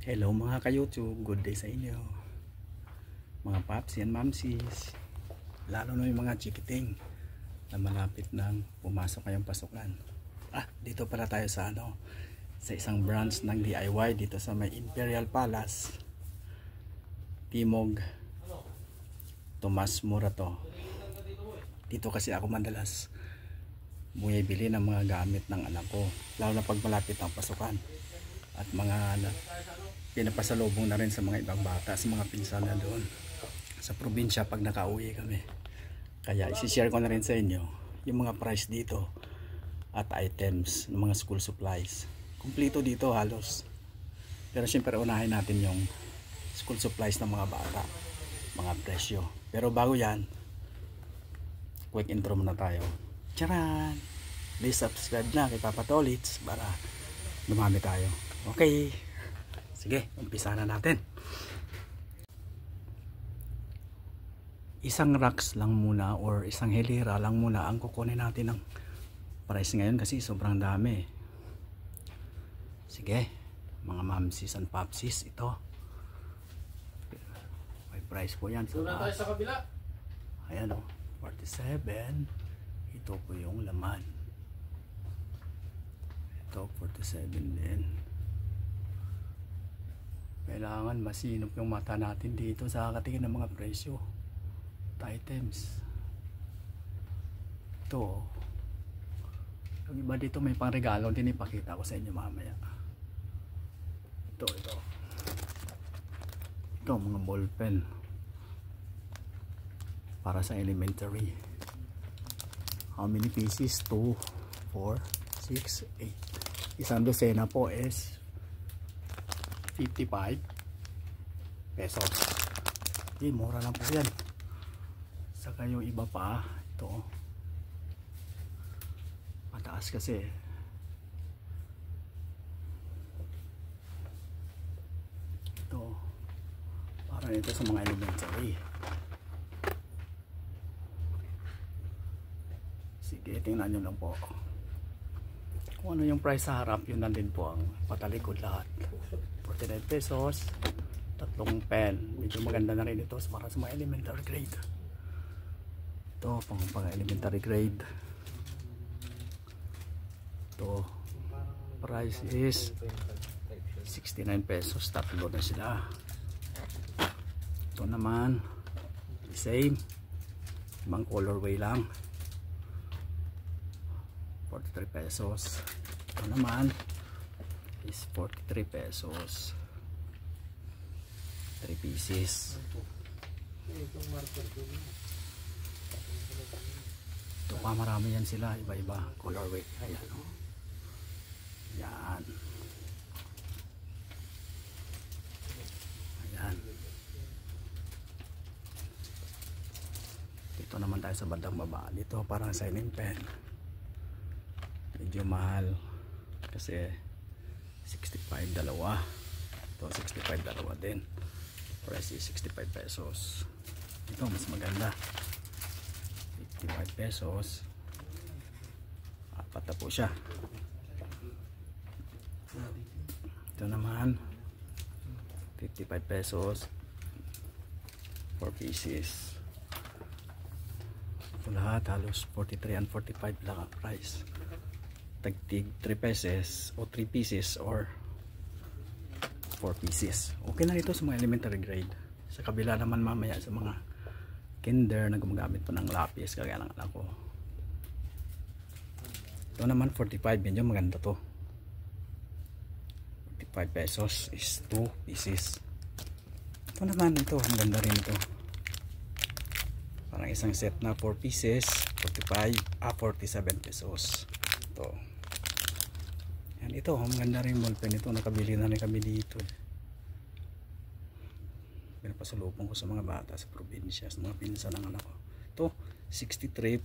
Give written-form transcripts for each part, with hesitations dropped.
Hello mga ka-YouTube, good day sa inyo mga paps and mamsis, lalo na yung mga chikiting na malapit nang pumasok ngayong pasukan. Dito pala tayo sa sa isang branch ng DIY dito sa may Imperial Palace, Timog, Tomas Morato. Dito kasi ako madalas bumibili ng mga gamit ng anak ko, lalo na pag malapit ang pasukan, at mga pinapasalubong na rin sa mga ibang bata, sa mga pinsan na doon sa probinsya pag nakauwi kami. Kaya isi-share ko na rin sa inyo yung mga price dito at items ng mga school supplies. Kumplito dito halos, pero syempre unahin natin yung school supplies ng mga bata, mga presyo. Pero bago yan, quick intro muna tayo. Charan! Please subscribe na kay Papa Tolits para dumami tayo. Okay, sige, umpisa na natin. Isang racks lang muna or isang hilera lang muna ang kukunin natin ng price ngayon kasi sobrang dami. Sige, mga mamsis and papsis, ito may price po yan. Doon na tayo sa kabila. Ayan o, 47. Ito po yung laman. Ito 47 din. Kailangan masinop yung mata natin dito sa katingin ng mga presyo at items. Ito, yung iba dito may pang regalo din, ipakita ko sa inyo mamaya. Ito mga ball pen para sa elementary. How many pieces? 2, 4, 6, 8. Isang dosena po is 55 pesos. Mura lang po yan. Saka yung iba pa, ito mataas kasi. Ito para ito sa mga elementary. Sige, tingnan nyo lang po kung ano yung price sa harap. Yun nandun po ang patalikod lahat. 49 pesos, tatlong pen. Medyo maganda na rin ito para sa mga elementary grade. Ito pang elementary grade. Ito price is 69 pesos, tatlo na sila. Ito naman same, ibang colorway lang, 43 pesos. Ito naman is 43 pesos, 3 pieces. Ito pa, marami yan sila, iba-iba colorway. Ayan o, yan, ayan. Dito naman tayo sa bandang baba. Dito parang signing pen, medyo mahal kasi 65 dalawa. Ito 65 dalawa din, price is 65 pesos. Ito mas maganda, 55 pesos, apat na po siya. Ito naman 55 pesos, 4 pieces. Ito lahat halos 43 and 45 lang ang price. Tagtig 3 pesos o 3 pieces or 4 pieces. Okay na ito sa mga elementary grade. Sa kabila naman mamaya sa mga kinder na gumagamit po ng lapis kagaya ng anak ko. Ito naman 45, medyo maganda to. 45 pesos is 2 pieces. Ito naman, ito ang ganda rin ito. Parang isang set na 4 pieces, 47 pesos. Ito. Yan, ito ang ganda rin ballpen ito. Nakabili na rin kami dito. Pinapasalubong ko sa mga bata sa probinsya, sa mga pinsan ng anak ko. Ito 63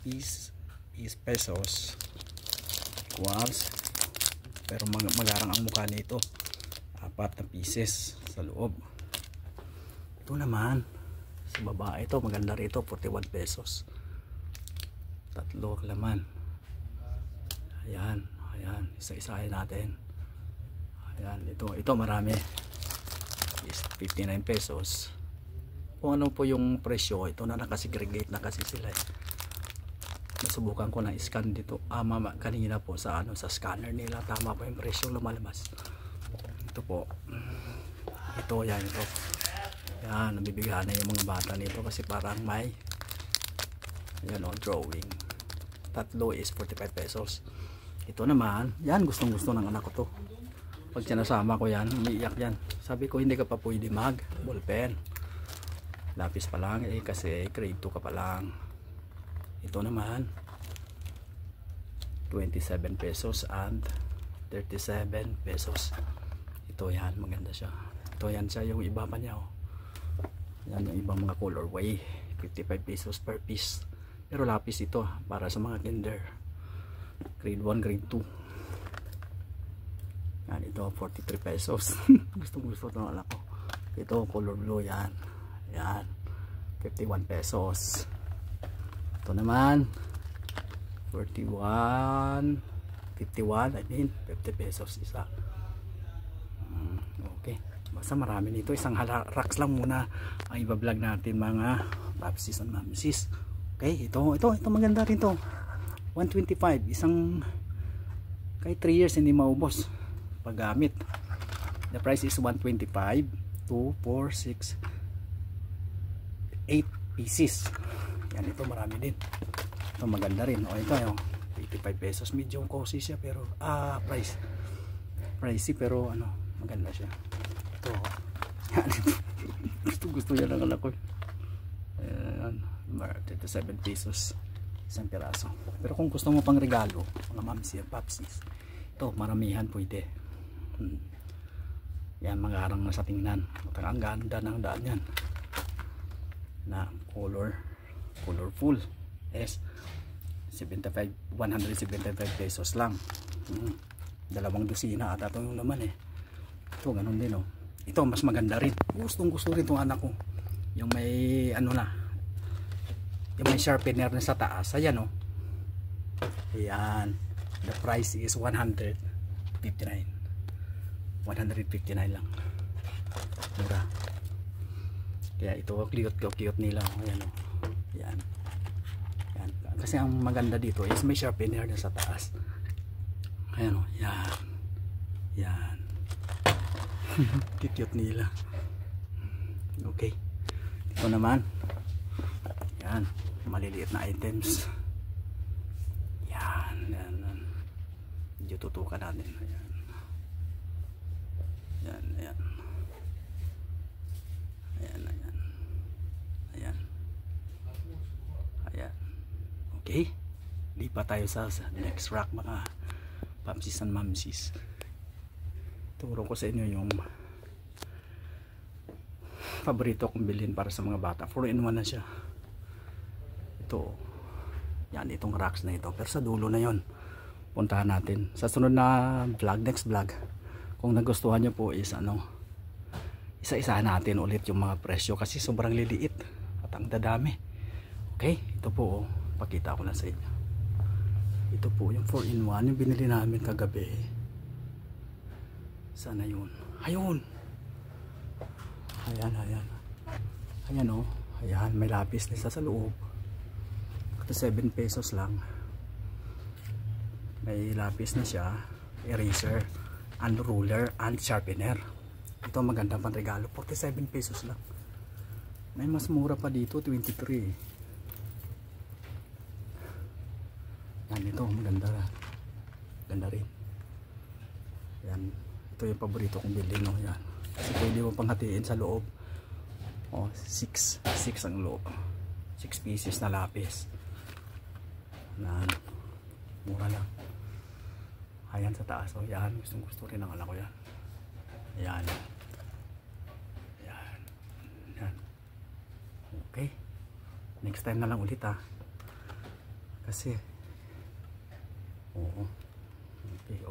pesos equals, pero magarang ang mukha nito, 4 na pieces sa loob. Ito naman sa baba, ito maganda rito, 41 pesos, tatlo laman. Ayan, ayan, isa-isahin natin. Ayan, ito marami. is 59 pesos. Kung ano po yung presyo, ito na nakasegregate na kasi sila eh. Nasubukan ko na scan dito mama kanina po sa sa scanner nila, tama po yung presyo lumalabas. Ito po, ito yan, ito yan, nabibigyan na yung mga bata nito kasi parang may yan drawing. Tatlo is 45 pesos. Ito naman, yan gustong gusto ng anak ko to. Pag sinasama ko yan, umiiyak yan. Sabi ko hindi ka pa pwede mag ballpen, lapis pa lang kasi grade 2 ka pa lang. Ito naman 27 pesos and 37 pesos. Ito yan, maganda siya. Ito yan siya, yung iba pa niya yan yung ibang mga colorway, 55 pesos per piece. Pero lapis ito para sa mga kinder, grade 1, grade 2. Yan, ito 43 pesos. Gustong gusto ito ng anak ko. Ito color blue, yan 51 pesos. Ito naman 41 51, I mean 50 pesos isa. Okay, basta marami nito. Isang racks lang muna ang iba-vlog natin mga papsis and mamsis. Okay, ito maganda rin to, 125, isang kahit 3 years hindi maubos paggamit. The price is 125, 2, 4, 6, 8 pieces. Yan, ito marami din. Ito maganda rin. Ito 85 pesos. Medyo cozy siya pero pricey pero maganda siya. Ito. Yan, gusto niya lang anak ko. Ayan, 37 pesos isang piraso. Pero kung gusto mo pang regalo, mga mamsi at papsis, ito maramihan pwede. Yan, mga harang na sa tingnan. Ang ganda ng daan yan na colorful. Yes, 175 pesos lang. Dalawang dosina ata ito yung naman eh. Ito ganun din Ito mas maganda rin. Gustong gusto rin itong anak ko. Yung may yung may sharpener na sa taas. Ayan Ayan. The price is 159 lang. Mura. Kaya ito cute nila. Ayan Yan. Kasi ang maganda dito is may sharpener na sa taas. Ayan Yan. Cute nila. Okay. Ito naman. Yan. Maliliit na items. Yan. Medyo tutukan natin. Ayan. Okay, lipat tayo sa next rack mga papsis and mamsis. Turo ko sa inyo yung paborito kong bilhin para sa mga bata. 4-in-1 na siya. Ito, yan, itong racks na ito. Pero sa dulo na yon, puntahan natin sa sunod na vlog, next vlog. Kung nagustuhan nyo po is isa-isahan natin ulit yung mga presyo kasi sobrang liliit at ang dadami. Okay, ito po pakita ko na sa inyo. Ito po yung 4-in-1 yung binili namin kagabi. Sana yun. Ayun. Ayan ayan, may lapis na isa sa loob. Ito 7 pesos lang. May lapis na siya, eraser and ruler and sharpener. Ito magandang panregalo, 47 pesos lang. May mas mura pa dito, 23. Yan, ito maganda rin. Yan, ito yung paborito kong bilhin yan. Kasi pwede mo pang hatiin sa loob. 6 ang loob. 6 pieces na lapis. Mura lang. Ayan sa taas. Yan, gusto rin ng anak ko yan. Yan. Okay. Next time na lang ulit kasi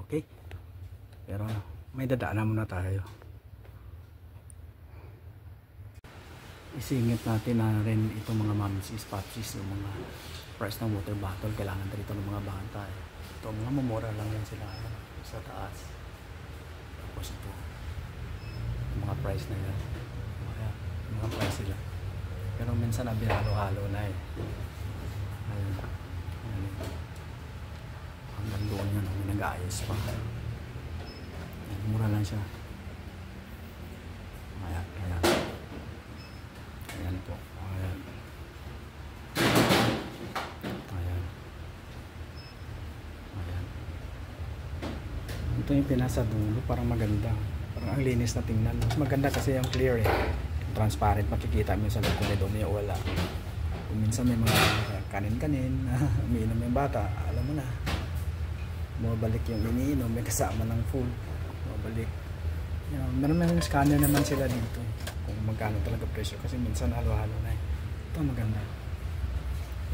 okay. Pero may dadaanan muna tayo. Isingit natin na rin itong mga mamsis, papsis, yung mga price ng water bottle. Kailangan na rito ng mga bata Ito mga mamura lang yan sila sa taas. Tapos ito mga mga price na yan. Mga price sila. Pero minsan halo-halo na eh. Ayun. Ayun. Hanggang doon yun, may nag-aayos pa. Mura lang siya. Ayan, ayan. Ayan po. Ayan. Ayan. Ayan. Ito yung pinasa dulo, parang maganda. Parang ang linis na tingnan. Mas maganda kasi yung clear eh. Transparent, makikita mo yung sa loob kung may dumi o wala. Kung minsan may mga kanin-kanin, umiinom yung bata, alam mo na. Bumabalik yung iniinom, may kasama ng food. Bumabalik. Meron scanner naman sila dito. Kung magkano talaga presyo. Kasi minsan halo-halo na eh. Ito maganda.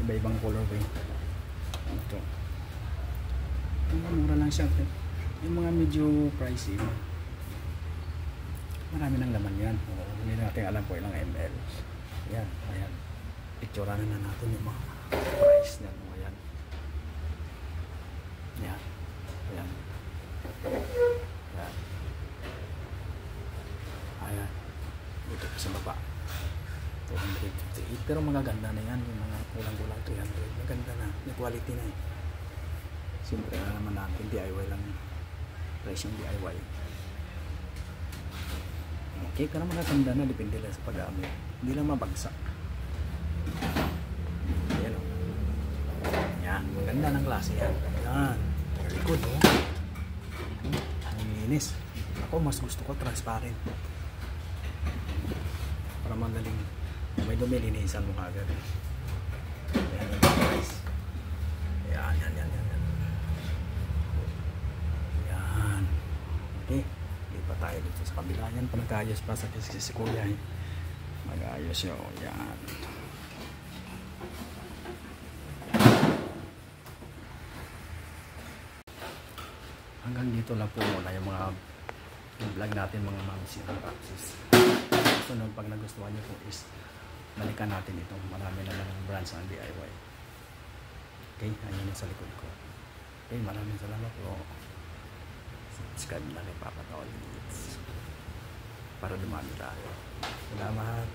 Iba-ibang colorway. Ito. Mura lang siya. Yung mga medyo pricey. Marami ng laman yan. Hindi natin alam po ilang ml. Ayan, ayan. Picturean na natin yung mga price niyan. Ayan. Ayan. Ayan. Ayan. Ayan. Dito po sa baba. 258. Pero magaganda na yan. Yung mga kulang-kulang 300. Maganda na. May quality na eh. Siyempre na naman natin. DIY lang. Price yung DIY. Okay, pero magaganda na, depende lang sa pag-aamit. Hindi lang mabagsak. Ayan o. Yan, maganda ng klase yan. Yan, very good o. Ang linis. Ako, mas gusto ko transparent. Para magaling. May dumi, linisan mo kagad. Ayan, yung price. Ayan, yan, yan, yan. Ayan. Okay. Pa tayo dito sa kabila yan, panagayos pa sa si kuya eh. Mag-ayos yun, yan. Hanggang dito lang po muna yung mga vlog natin, mga mamsi ng Rapsis. Sunod, pag nagustuhan nyo po is balikan natin ito, marami na lang brands ng DIY. Okay, ayun yung sa likod ko. Okay, maraming salamat po. Subscribe na kay Papa Tolits para dumami tayo. Salamat.